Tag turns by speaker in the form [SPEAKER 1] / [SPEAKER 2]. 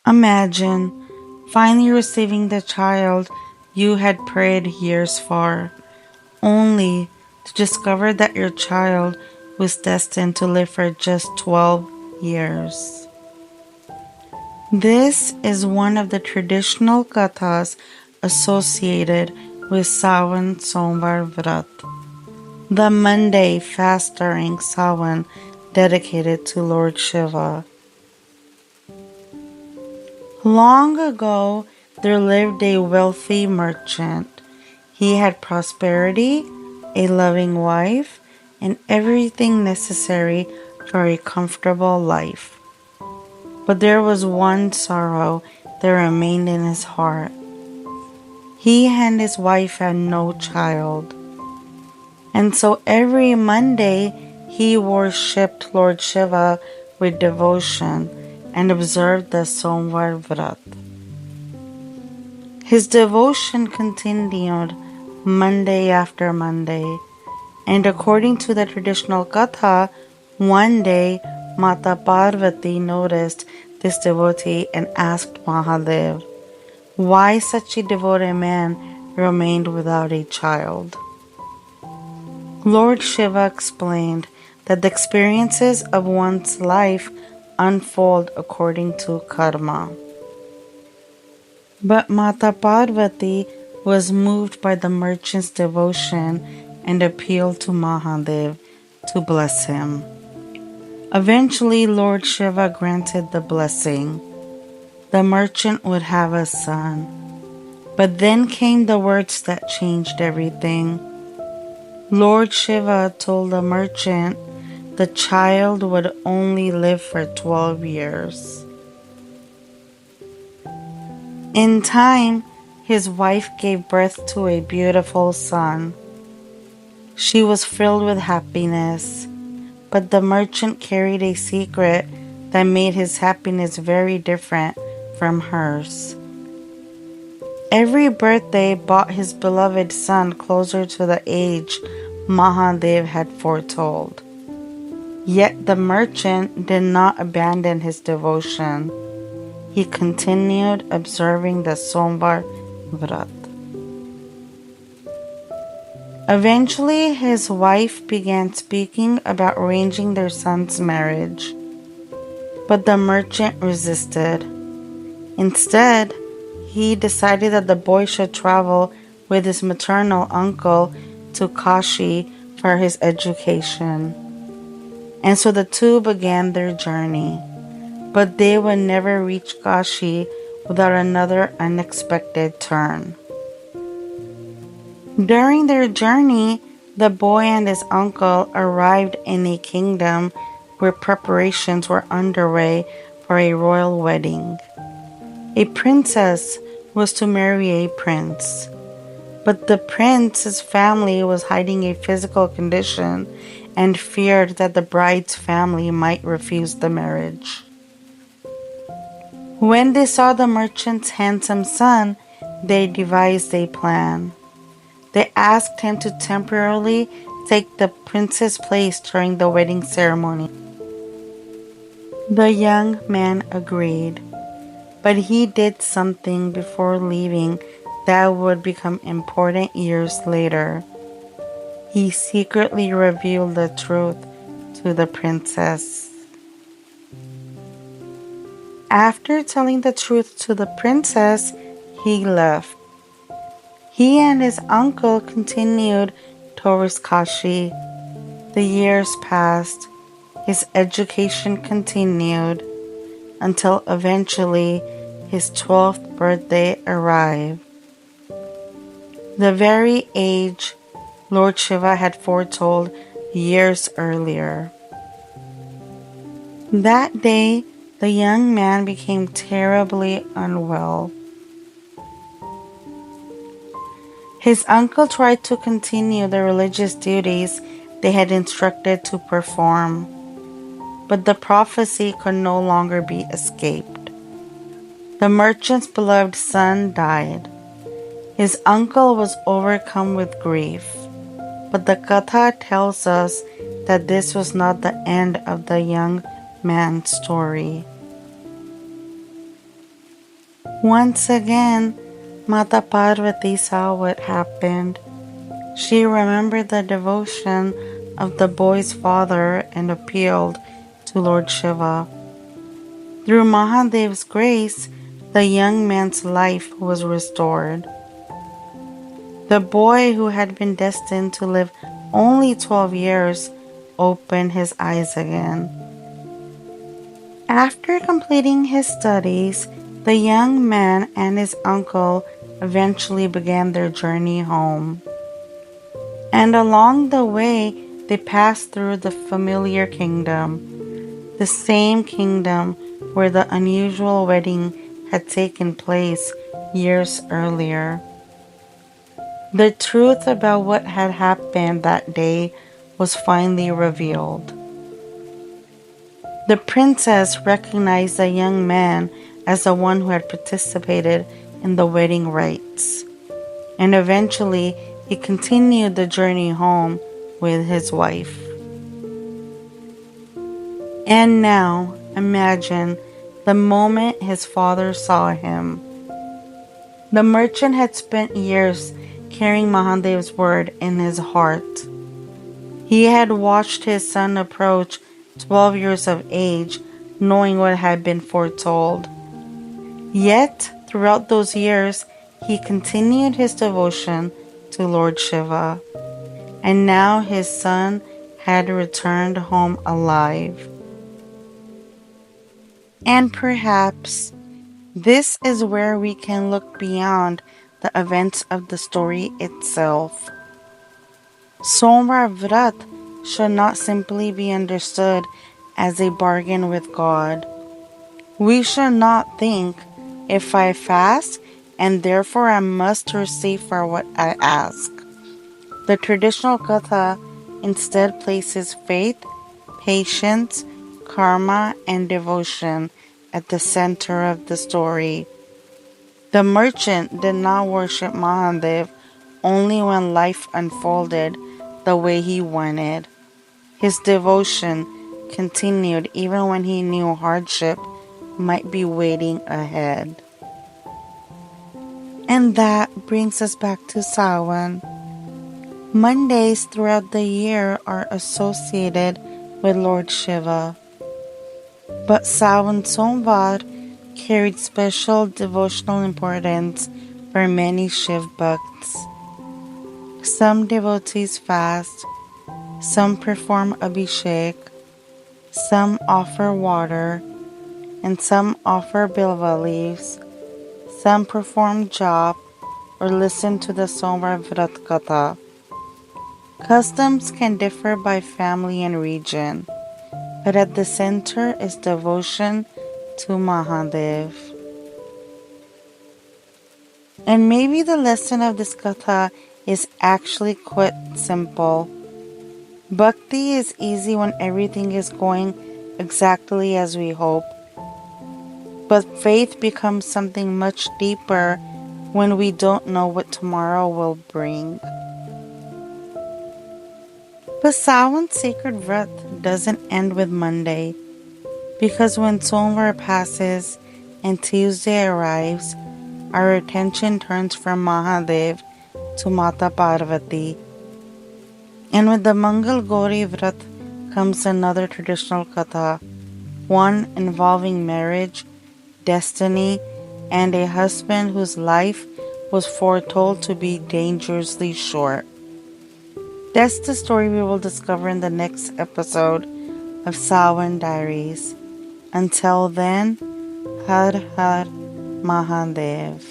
[SPEAKER 1] Imagine finally receiving the child you had prayed years for, only to discover that your child was destined to live for just 12 years. This is one of the traditional kathas associated with Sawan Somvar Vrat, the Monday fast during Sawan dedicated to Lord Shiva. Long ago, there lived a wealthy merchant. He had prosperity, a loving wife, and everything necessary for a comfortable life. But there was one sorrow that remained in his heart. He and his wife had no child. And so every Monday he worshipped Lord Shiva with devotion and observed the Somvar Vrat. His devotion continued Monday after Monday, and according to the traditional katha, one day Mata Parvati noticed this devotee and asked Mahadev why such a devoted man remained without a child. Lord Shiva explained that the experiences of one's life unfold according to karma. But Mata Parvati was moved by the merchant's devotion and appealed to Mahadev to bless him. Eventually, Lord Shiva granted the blessing. The merchant would have a son. But then came the words that changed everything. Lord Shiva told the merchant the child would only live for 12 years. In time, his wife gave birth to a beautiful son. She was filled with happiness, but the merchant carried a secret that made his happiness very different from hers. Every birthday brought his beloved son closer to the age Mahadev had foretold. Yet the merchant did not abandon his devotion. He continued observing the Somvar Vrat. Eventually, his wife began speaking about arranging their son's marriage, but the merchant resisted. Instead, he decided that the boy should travel with his maternal uncle to Kashi for his education. And so the two began their journey, but they would never reach Kashi without another unexpected turn. During their journey, the boy and his uncle arrived in a kingdom where preparations were underway for a royal wedding. A princess was to marry a prince, but the prince's family was hiding a physical condition and feared that the bride's family might refuse the marriage. When they saw the merchant's handsome son, they devised a plan. They asked him to temporarily take the prince's place during the wedding ceremony. The young man agreed, but he did something before leaving that would become important years later. He secretly revealed the truth to the princess. After telling the truth to the princess, he left. He and his uncle continued towards Kashi. The years passed. His education continued until eventually his 12th birthday arrived. The very age Lord Shiva had foretold years earlier. That day, the young man became terribly unwell. His uncle tried to continue the religious duties they had instructed to perform, but the prophecy could no longer be escaped. The merchant's beloved son died. His uncle was overcome with grief, but the Katha tells us that this was not the end of the young man's story. Once again, Mata Parvati saw what happened. She remembered the devotion of the boy's father and appealed to Lord Shiva. Through Mahadev's grace, the young man's life was restored. The boy, who had been destined to live only 12 years, opened his eyes again. After completing his studies, the young man and his uncle eventually began their journey home. And along the way, they passed through the familiar kingdom, the same kingdom where the unusual wedding had taken place years earlier. The truth about what had happened that day was finally revealed. The princess recognized the young man as the one who had participated in the wedding rites, and eventually he continued the journey home with his wife. And now, imagine the moment his father saw him. The merchant had spent years carrying Mahadev's word in his heart. He had watched his son approach 12 years of age, knowing what had been foretold. Yet, throughout those years, he continued his devotion to Lord Shiva. And now his son had returned home alive. And perhaps this is where we can look beyond the events of the story itself. Somvar Vrat should not simply be understood as a bargain with God. We should not think, if I fast, and therefore I must receive for what I ask. The traditional Katha instead places faith, patience, karma, and devotion at the center of the story. The merchant did not worship Mahadev only when life unfolded the way he wanted. His devotion continued even when he knew hardship might be waiting ahead. And that brings us back to Sawan. Mondays throughout the year are associated with Lord Shiva, but Sawan Somvar carried special devotional importance for many Shiv Bhakts. Some devotees fast, some perform abhishek, some offer water, and some offer bilva leaves. Some perform jap or listen to the Somvar Vrat Katha. Customs can differ by family and region, but at the center is devotion to Mahadev. And maybe the lesson of this katha is actually quite simple. Bhakti is easy when everything is going exactly as we hope, but faith becomes something much deeper when we don't know what tomorrow will bring. But Sawan's sacred vrat doesn't end with Monday, because when Somvar passes and Tuesday arrives, our attention turns from Mahadev to Mata Parvati. And with the Mangal Gauri Vrat comes another traditional katha, one involving marriage, destiny, and a husband whose life was foretold to be dangerously short. That's the story we will discover in the next episode of Sawan Diaries. Until then, Har Har Mahadev.